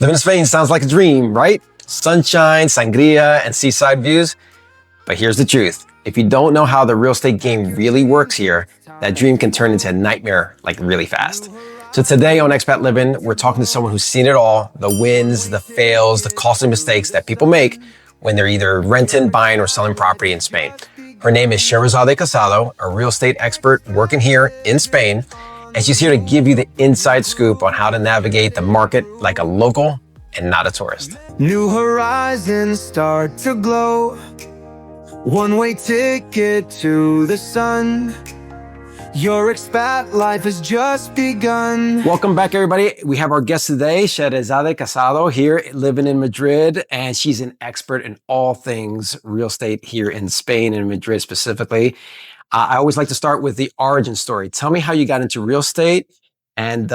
Living in Spain sounds like a dream, right? Sunshine, sangria, and seaside views. But here's the truth. If you don't know how the real estate game really works here, that dream can turn into a nightmare like really fast. So today on Expat Livin, we're talking to someone who's seen it all, the wins, the fails, the costly mistakes that people make when they're either renting, buying, or selling property in Spain. Her name is Sherezade Casado, a real estate expert working here in Spain. And she's here to give you the inside scoop on how to navigate the market like a local and not a tourist. New horizons start to glow. One-way ticket to the sun. Your expat life has just begun. Welcome back, everybody. We have our guest today, Sherezade Casado, here living in Madrid, and she's an expert in all things real estate here in Spain and Madrid specifically. I always like to start with the origin story. Tell me how you got into real estate, and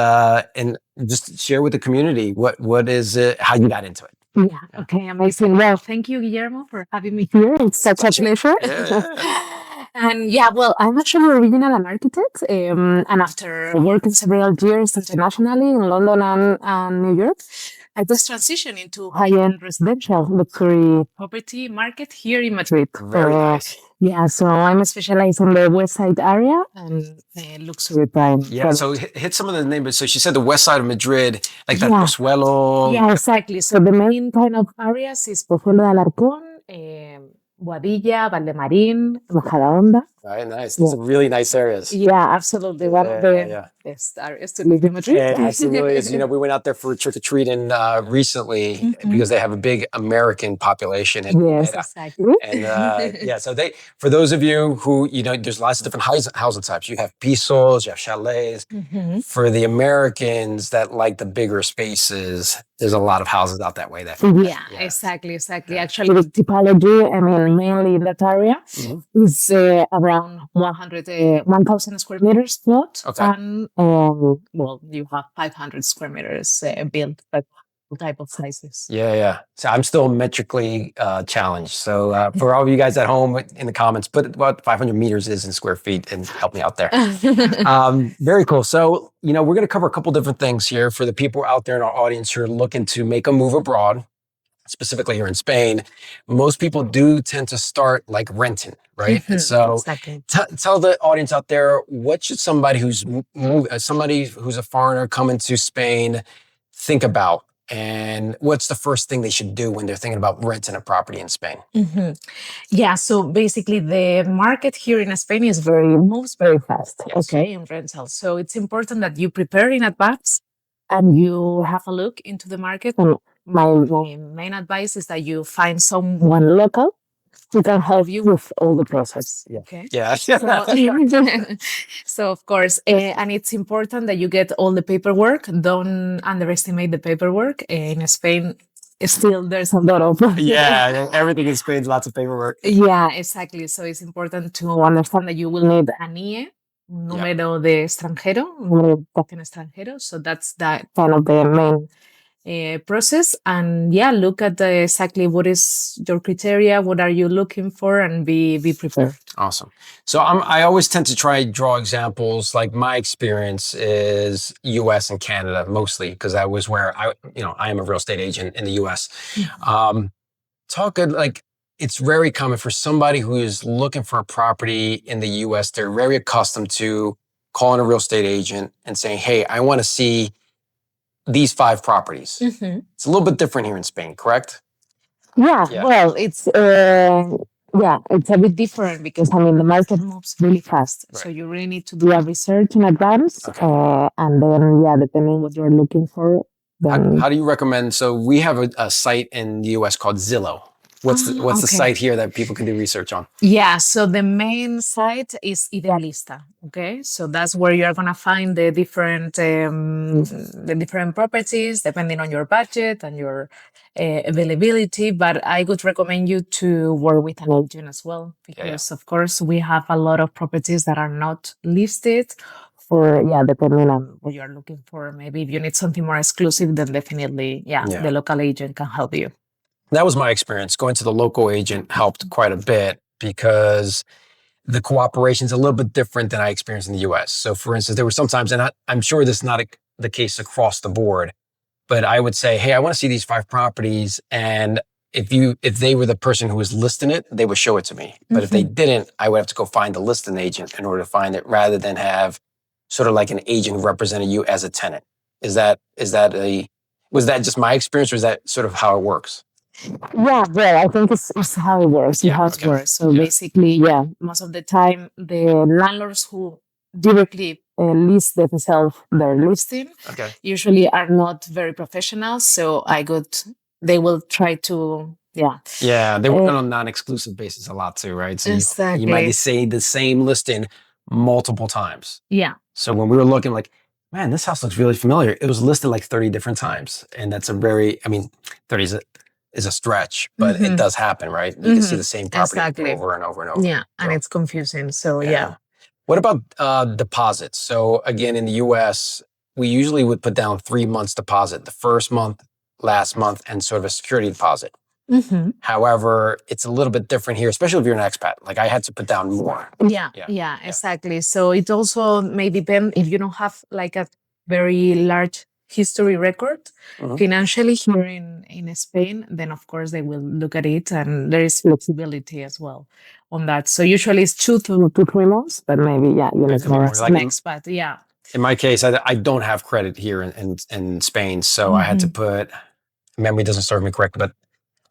just share with the community what is it, how you got into it. Yeah. Okay. Amazing. Well, thank you, Guillermo, for having me here. It's such a pleasure. Yeah. And yeah, well, I'm actually originally an architect, and after working several years internationally in London and New York, I just transitioned into high-end residential luxury property market here in Madrid. Very nice. Yeah, so I'm specialized in the West Side area and luxury prime. Yeah, so hit some of the names. So she said the west side of Madrid, like that Pozuelo. Yeah, exactly. So the main kind of areas is Pozuelo de Alarcón, Boadilla, Valdemarín, Majadahonda. Right, nice. Those are really nice areas. Yeah, absolutely. One of the best areas to live in Madrid. Yeah, absolutely. You know, we went out there for trick-or-treating recently because they have a big American population. Yes, exactly. And so for those of you who, you know, there's lots of different housing types. You have pisos, you have chalets. For the Americans that like the bigger spaces, there's a lot of houses out that way. Exactly. Actually, the typology, I mean, mainly in that area, is around 1,000 square meters plot. Okay. And, well, you have 500 square meters built, but all type of sizes. Yeah. So I'm still metrically challenged. So for all of you guys at home in the comments, put what 500 meters is in square feet and help me out there. Very cool. So, you know, we're going to cover a couple different things here for the people out there in our audience who are looking to make a move abroad, specifically here in Spain. Most people do tend to start like renting, right? So tell the audience out there, what should somebody who's a foreigner coming to Spain think about? And what's the first thing they should do when they're thinking about renting a property in Spain? Yeah, so basically the market here in Spain moves very fast, in rentals. So it's important that you prepare in advance and you have a look into the market. And my main advice is that you find someone local who can help you with all the process. Okay. Yeah. So of course, and it's important that you get all the paperwork. Don't underestimate the paperwork. In Spain, still there's a lot of everything in Spain is lots of paperwork. Yeah, exactly. So it's important to understand that you will need an IE, número de extranjero, número de ocupación extranjero. So that's that kind of the main process. And look at exactly what is your criteria, what are you looking for, and be prepared. Awesome. So I always tend to try draw examples. Like my experience is US and Canada mostly, because that was where I am a real estate agent in the US. It's very common for somebody who is looking for a property in the US. They're very accustomed to calling a real estate agent and saying, hey, I want to see these 5 properties. It's a little bit different here in Spain, correct? Yeah. Well, it's it's a bit different because the market moves really fast. Right. So you really need to do a research in advance, and then depending on what you're looking for. Then... How do you recommend? So we have a site in the US called Zillow. What's the site here that people can do research on? Yeah, so the main site is Idealista. Okay, so that's where you are gonna find the different properties depending on your budget and your availability. But I would recommend you to work with an agent as well, because of course we have a lot of properties that are not listed. For depending on what you are looking for. Maybe if you need something more exclusive, then definitely the local agent can help you. That was my experience. Going to the local agent helped quite a bit because the cooperation is a little bit different than I experienced in the US. So for instance, there were sometimes, and I'm sure this is not the case across the board, but I would say, hey, I want to see these 5 properties. And if they were the person who was listing it, they would show it to me. But if they didn't, I would have to go find the listing agent in order to find it, rather than have sort of like an agent who represented you as a tenant. Was that just my experience, or is that sort of how it works? Yeah, well, I think it's how it works. Yeah, How it okay. works. So basically, yeah, most of the time, the landlords who directly list themselves their listing Okay. usually are not very professional. So they will try to, yeah. Yeah, they work on a non-exclusive basis a lot too, right? So you might Exactly. say the same listing multiple times. Yeah. So when we were looking, like, man, this house looks really familiar, it was listed like 30 different times. And that's 30 is a stretch, but it does happen, right? You can see the same property Exactly. over and over and over. Yeah, and it's confusing. So yeah. What about deposits? So again, in the US, we usually would put down 3 months deposit, the first month, last month, and sort of a security deposit. However, it's a little bit different here, especially if you're an expat. Like, I had to put down more. Yeah, exactly. So it also may depend if you don't have like a very large history record financially here in Spain, then of course they will look at it, and there is flexibility as well on that. So usually it's 2 to 3 months, but maybe you need more Like next. But yeah, in my case, I don't have credit here in Spain, so I had to put, memory doesn't serve me correct, but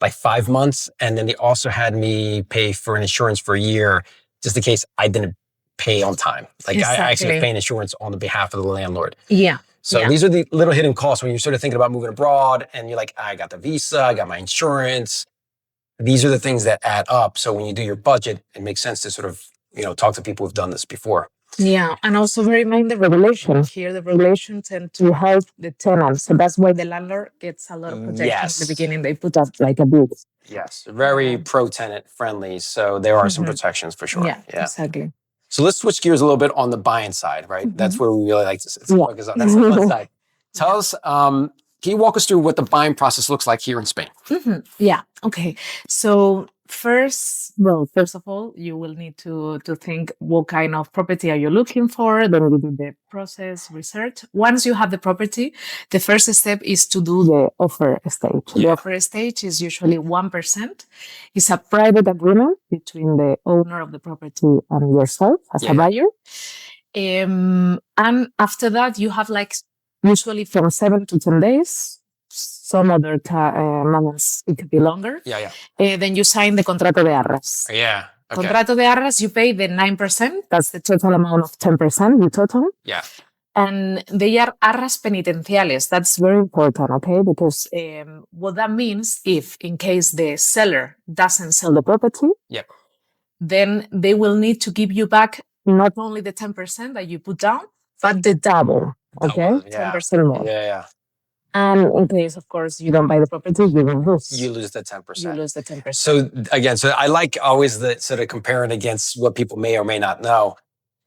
like 5 months, and then they also had me pay for an insurance for a year, just in case I didn't pay on time. Like, I actually pay insurance on the behalf of the landlord. Yeah. So these are the little hidden costs when you're sort of thinking about moving abroad, and you're like, I got the visa, I got my insurance. These are the things that add up. So when you do your budget, it makes sense to sort of, talk to people who've done this before. Yeah, and also bear in mind the regulation. Here, the regulations tend to help the tenants. So that's why the landlord gets a lot of protection at the beginning. They put up like a bid. Yes, very pro-tenant friendly. So there are some protections for sure. Yeah, exactly. So let's switch gears a little bit on the buying side, right? That's where we really like to focus on. That's the fun side. Tell us, can you walk us through what the buying process looks like here in Spain? Yeah, okay. So first of all, you will need to think what kind of property are you looking for. Then we do the process research. Once you have the property, the first step is to do the offer stage. The offer stage is usually 1%. It's a private agreement between the owner of the property and yourself as a buyer. And after that, you have like usually from 7 to 10 days. Some other moments it could be longer. Then you sign the contrato de arras. Contrato de arras, you pay the 9%. That's the total amount of 10%, the total. And they are arras penitenciales. That's very important, okay? Because what that means, if in case the seller doesn't sell the property, then they will need to give you back not only the 10% that you put down, but the double, okay? 10% more. And in case, of course, you don't buy the property, you will lose. You lose the 10%. You lose the 10%. So again, I like always the sort of comparing against what people may or may not know.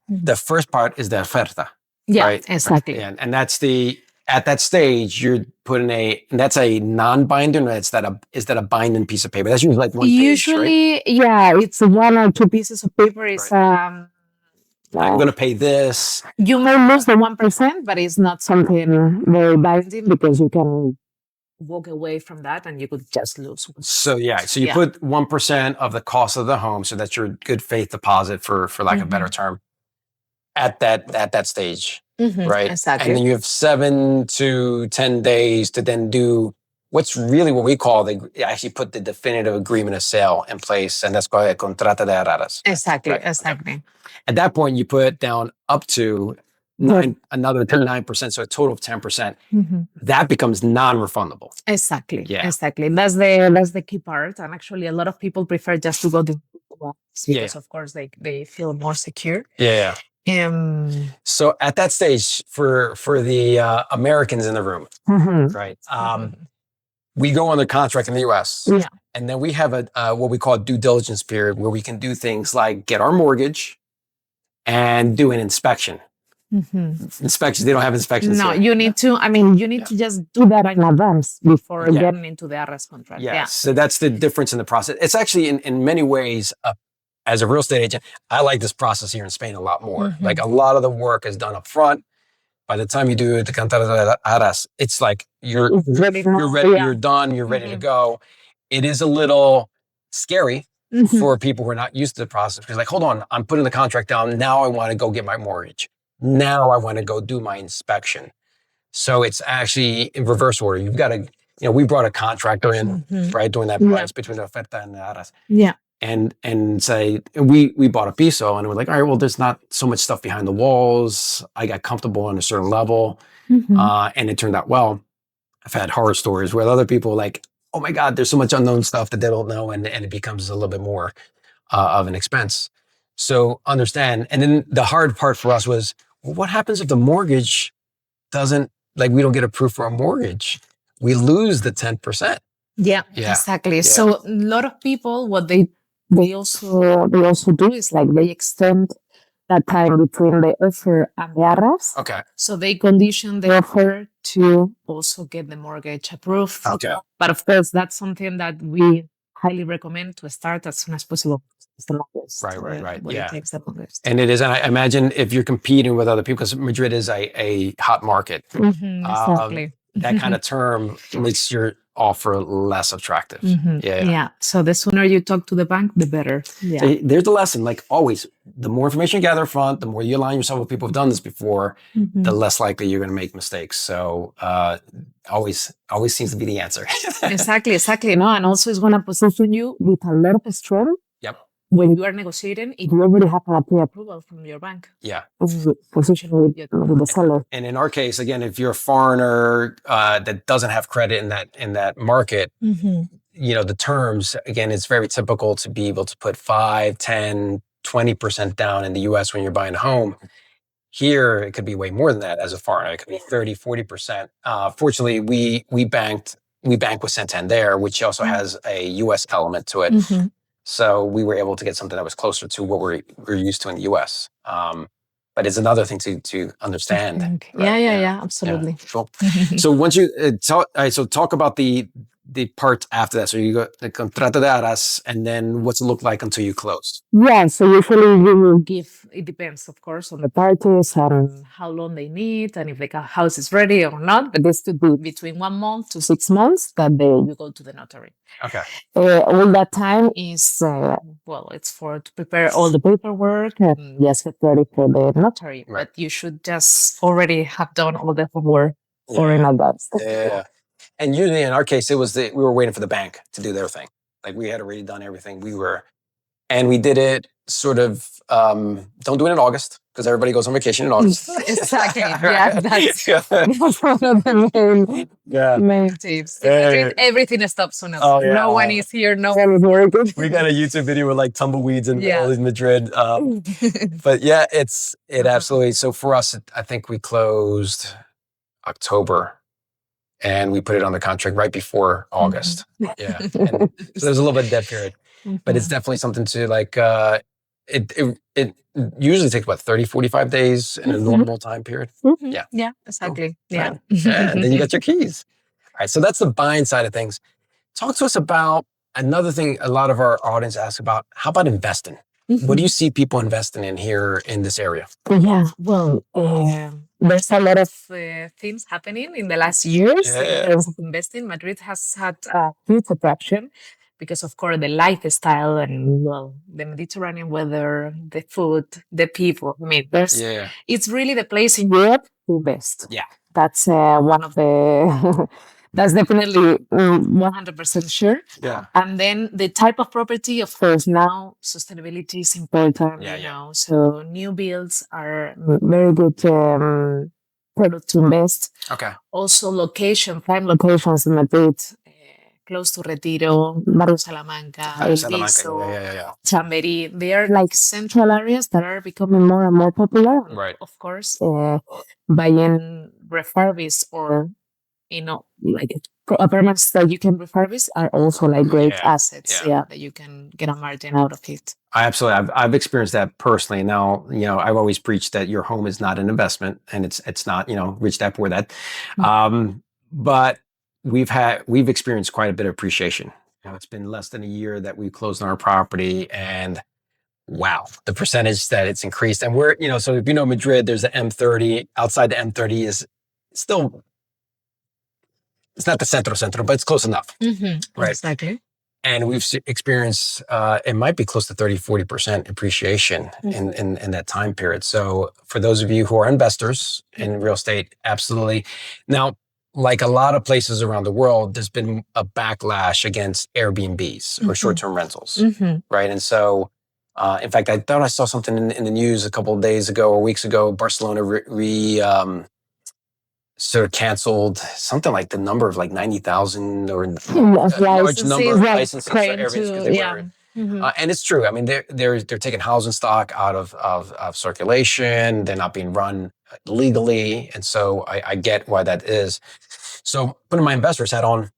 The first part is the oferta. Yeah, right? exactly. And that's at that stage, you're putting that's a non-binding, or is that a binding piece of paper? That's usually like one page, right? Yeah, it's 1 or 2 pieces of paper. It's I'm going to pay this. You may lose the 1%, but it's not something very binding, because you can walk away from that and you could just lose. So you put 1% of the cost of the home, so that's your good faith deposit, for lack of a better term, at that stage, right? Exactly. And then you have 7 to 10 days to then do what's really what we call they actually put the definitive agreement of sale in place, and that's called a contrato de arras. Exactly, right? exactly. At that point, you put down up to another 9%, so a total of 10%. That becomes non-refundable. Exactly, exactly. That's the key part, and actually, a lot of people prefer just to go to because, of course, they feel more secure. So at that stage, for the Americans in the room, right? We go on the contract in the US, and then we have a what we call a due diligence period, where we can do things like get our mortgage and do an inspection. Inspections, they don't have inspections. No, you need to. I mean, you need to just do that in advance before getting into the arras contract. So that's the difference in the process. It's actually in many ways, as a real estate agent, I like this process here in Spain a lot more. Like, a lot of the work is done up front. by the time you do the Cantaradas, it's like you're ready. you're done, you're ready to go. It is a little scary for people who are not used to the process because, like, hold on, I'm putting the contract down. Now I want to go get my mortgage. Now I want to go do my inspection. So it's actually in reverse order. You've got to, we brought a contractor in, right, during that price between the oferta and the aras. Yeah. And say, we bought a piso and we're like, all right, well, there's not so much stuff behind the walls. I got comfortable on a certain level. And it turned out well. I've had horror stories where other people are like, oh my God, there's so much unknown stuff that they don't know. And it becomes a little bit more of an expense. So understand. And then the hard part for us was, well, what happens if the mortgage doesn't, like, we don't get approved for a mortgage? We lose the 10%. Yeah, exactly. Yeah. So a lot of people, what they also do is like they extend that time between the offer and the arras. Okay. So they condition the offer to also get the mortgage approved. Okay. But of course, that's something that we highly recommend to start as soon as possible. It's the longest. Right. It takes the longest. And it is, and I imagine if you're competing with other people, because Madrid is a hot market. Exactly. That kind of term makes your offer less attractive. Yeah. So the sooner you talk to the bank, the better. Yeah. So there's the lesson. Like always, the more information you gather up front, the more you align yourself with people who've done this before, the less likely you're going to make mistakes. So always seems to be the answer. Exactly. No, and also it's going to position you with a lot of strength. Yep. When you are negotiating, if you already have a pre-approval from your bank. Yeah. Position with the seller. And in our case, again, if you're a foreigner that doesn't have credit in that market, the terms, again, it's very typical to be able to put 5, 10, 20% down in the US when you're buying a home. Here, it could be way more than that as a foreigner. It could be 30, 40%. Fortunately, we bank with Santander, which also has a US element to it. So we were able to get something that was closer to what we're used to in the US. But it's another thing to understand. Right? Yeah, absolutely. Yeah. Cool. So once you talk about the part after that. So you go the contrato de aras, and then what's it look like until you close? Yeah, so usually you will give, it depends, of course, on the parties and how long they need and if the house is ready or not. But this could be between 1 month to 6 months that you go to the notary. Okay. All that time is, it's to prepare all the paperwork and just get ready for the notary. Right. But you should just already have done all the homework or in advance. Yeah. And usually in our case, it was we were waiting for the bank to do their thing. Like we had already done everything. And we did it sort of, don't do it in August because everybody goes on vacation in August. Exactly. Yeah, that's one of the main tips. Everything stops on us. Oh, yeah. No one is here. No one is working. We got a YouTube video with like tumbleweeds and all in Madrid. But yeah, it absolutely. So for us, I think we closed October. And we put it on the contract right before August. Yeah. And so there's a little bit of dead period. But it's definitely something to like, it usually takes about 30, 45 days in a normal time period. Yeah. Yeah, exactly. Cool. Yeah. And then you got your keys. All right. So that's the buying side of things. Talk to us about another thing a lot of our audience asks about. How about investing? What do you see people investing in here in this area? Yeah, well, there's a lot of things happening in the last years in terms of investing. Madrid has had a huge attraction because, of course, the lifestyle and, the Mediterranean weather, the food, the people. I mean, it's really the place in Europe to invest. Yeah. That's one of the... That's definitely 100% sure. Yeah. And then the type of property, of course, now sustainability is important. So new builds are very good product to invest. Okay. Also prime locations in Madrid, close to Retiro, Barrio Salamanca, El Viso, Chamberí. They are like central areas that are becoming more and more popular. Right. Of course, buying refurbished or like apartments that you can refurbish are also like great assets. Yeah, that you can get a margin out of it. I've experienced that personally. Now, I've always preached that your home is not an investment, and it's not, rich dad poor dad. But we've experienced quite a bit of appreciation. It's been less than a year that we closed on our property, and wow, the percentage that it's increased. And we're, so if you know Madrid, there's the M30. Outside the M30 is still, it's not the centro, but it's close enough. Right. Exactly. And we've experienced, it might be close to 30-40% appreciation in that time period. So for those of you who are investors in real estate, absolutely. Now, like a lot of places around the world, there's been a backlash against Airbnbs or short-term rentals, right? And so, in fact, I thought I saw something in the news a couple of days ago or weeks ago. Barcelona sort of canceled something like the number of like 90,000 or a large number of licenses for Airbnbs. And it's true. I mean, they're taking housing stock out of circulation. They're not being run legally, and so I get why that is. So putting my investor's hat on,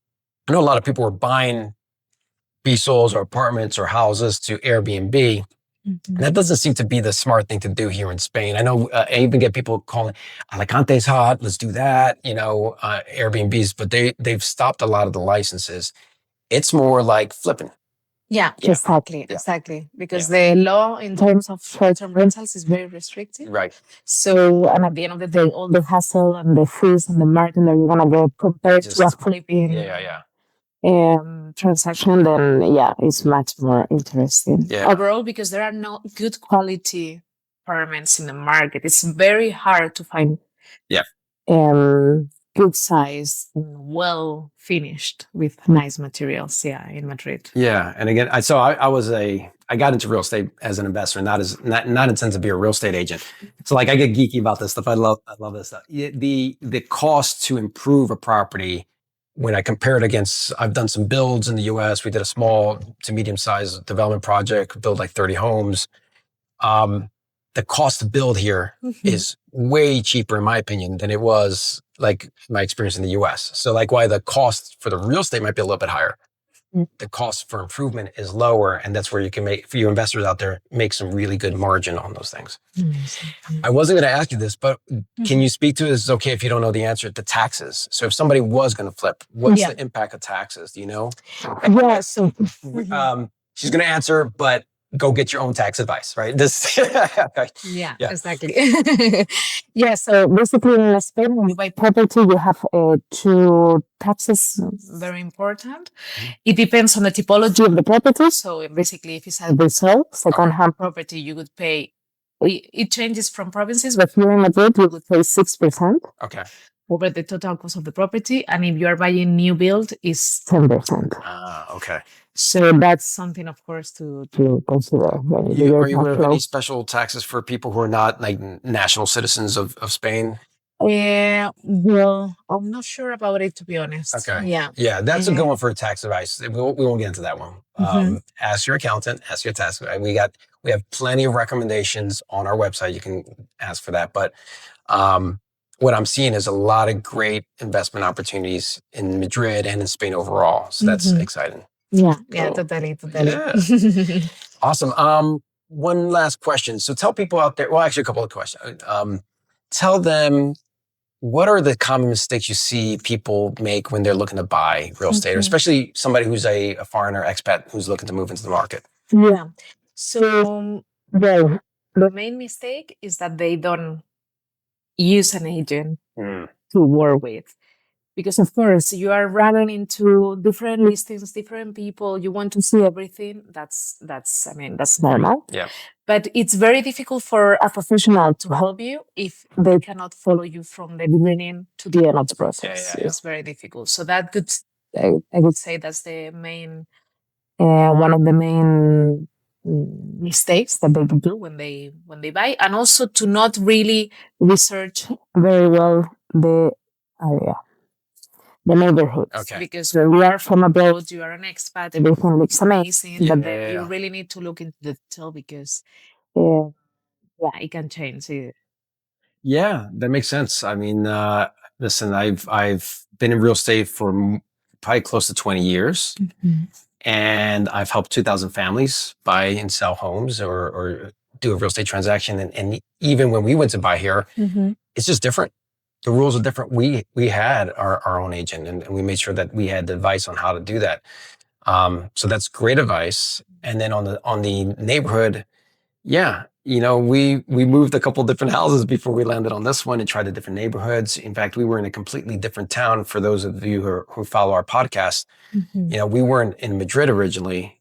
I know a lot of people were buying pisos or apartments or houses to Airbnb. And that doesn't seem to be the smart thing to do here in Spain. I know I even get people calling Alicante's hot. Let's do that. Airbnbs, but they've stopped a lot of the licenses. It's more like flipping. Yeah, exactly. Because the law in terms of short-term rentals is very restrictive. Right. So, and at the end of the day, all the hassle and the fees and the margin that you're gonna get compared to a flipping transaction, then it's much more interesting. Overall, because there are no good quality apartments in the market, it's very hard to find good size, well finished with nice materials. In Madrid. Yeah, and again, I got into real estate as an investor, not intended to be a real estate agent. So like I get geeky about this stuff. I love this stuff. The cost to improve a property, when I compare it against, I've done some builds in the US. We did a small to medium sized development project, build like 30 homes. The cost to build here is way cheaper, in my opinion, than it was like my experience in the US. So like why the cost for the real estate might be a little bit higher. The cost for improvement is lower. And that's where you can make, for you investors out there, make some really good margin on those things. I wasn't going to ask you this, but can you speak to it? It's okay if you don't know the answer, the taxes. So if somebody was going to flip, what's the impact of taxes? Do you know? Yeah. So she's going to answer, but go get your own tax advice, right? Exactly. So basically in Spain, when you buy property, you have two taxes, very important. It depends on the typology of the property. So basically, if it's a resale, second-hand property, you would pay, it changes from provinces, but here in Madrid, you would pay 6%. Okay. Over the total cost of the property. And if you are buying new build, it's 10%. Okay. So that's something, of course, to consider. Are you aware of any special taxes for people who are not like national citizens of Spain? Well, I'm not sure about it, to be honest. Okay. Yeah, that's a good one for tax advice. We won't get into that one. Ask your accountant, ask your tax. We have plenty of recommendations on our website. You can ask for that. But what I'm seeing is a lot of great investment opportunities in Madrid and in Spain overall. So that's exciting. Yeah, totally. Yeah. Awesome. One last question. So tell people out there, well, actually a couple of questions. Tell them, what are the common mistakes you see people make when they're looking to buy real estate, or especially somebody who's a foreigner expat who's looking to move into the market? Yeah. So, the main mistake is that they don't use an agent to work with. Because of course you are running into different listings, different people. You want to see everything. That's normal. Yeah. But it's very difficult for a professional to help you if they cannot follow you from the beginning to the end of the process. It's very difficult. So I would say that's the main, one of the main mistakes that they do when they buy, and also to not really research very well the area. The neighborhoods. Okay. Because we are from abroad, you are an expat, everything looks amazing, but then you really need to look into the detail because it can change. Yeah, that makes sense. I mean, listen, I've been in real estate for probably close to 20 years, and I've helped 2,000 families buy and sell homes or do a real estate transaction. And even when we went to buy here, it's just different. The rules are different. We had our own agent, and we made sure that we had the advice on how to do that. So that's great advice. And then on the neighborhood, Yeah. We moved a couple different houses before we landed on this one and tried the different neighborhoods. In fact, we were in a completely different town. For those of you who follow our podcast, we weren't in Madrid originally.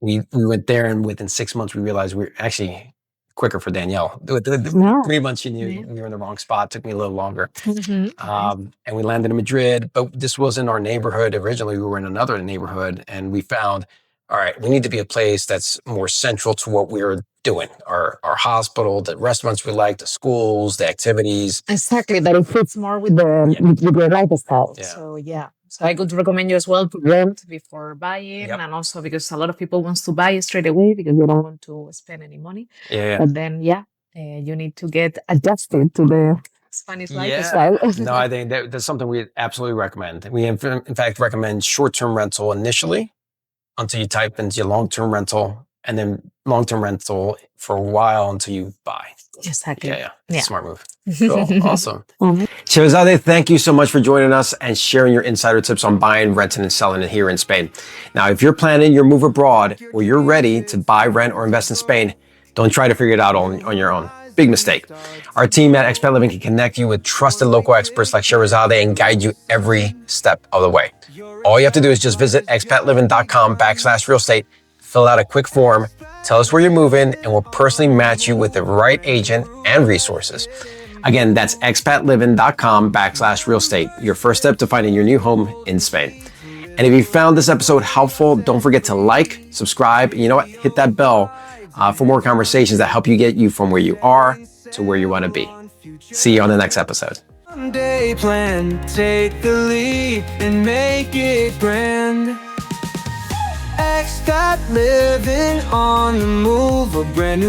We went there, and within 6 months, we realized we were actually quicker for Danielle. With the No. 3 months, she knew we were in the wrong spot. Took me a little longer. And we landed in Madrid, but this wasn't our neighborhood. Originally, we were in another neighborhood, and we found, all right, we need to be a place that's more central to what we're doing. Our hospital, the restaurants we like, the schools, the activities. Exactly, that it fits more with your lifestyle. Yeah. So I would recommend you as well to rent before buying, Yep. and also because a lot of people wants to buy straight away because they don't want to spend any money. Yeah. But then, you need to get adjusted to the Spanish lifestyle. No, I think that's something we absolutely recommend. We in fact recommend short-term rental initially until you type into your long-term rental, and then long-term rental for a while until you buy. Exactly. Yeah. Smart move. Cool. Awesome. Sherezade, thank you so much for joining us and sharing your insider tips on buying, renting, and selling it here in Spain. Now, if you're planning your move abroad or you're ready to buy, rent, or invest in Spain, don't try to figure it out on your own. Big mistake. Our team at Expat Livin can connect you with trusted local experts like Sherezade and guide you every step of the way. All you have to do is just visit expatlivin.com/real estate, fill out a quick form, tell us where you're moving, and we'll personally match you with the right agent and resources. Again, that's expatlivin.com/real estate, your first step to finding your new home in Spain. And if you found this episode helpful, don't forget to like, subscribe, and you know what? Hit that bell for more conversations that help you get you from where you are to where you want to be. See you on the next episode. Someday plan, take the leap and make it grand. Expat living on the move, a brand new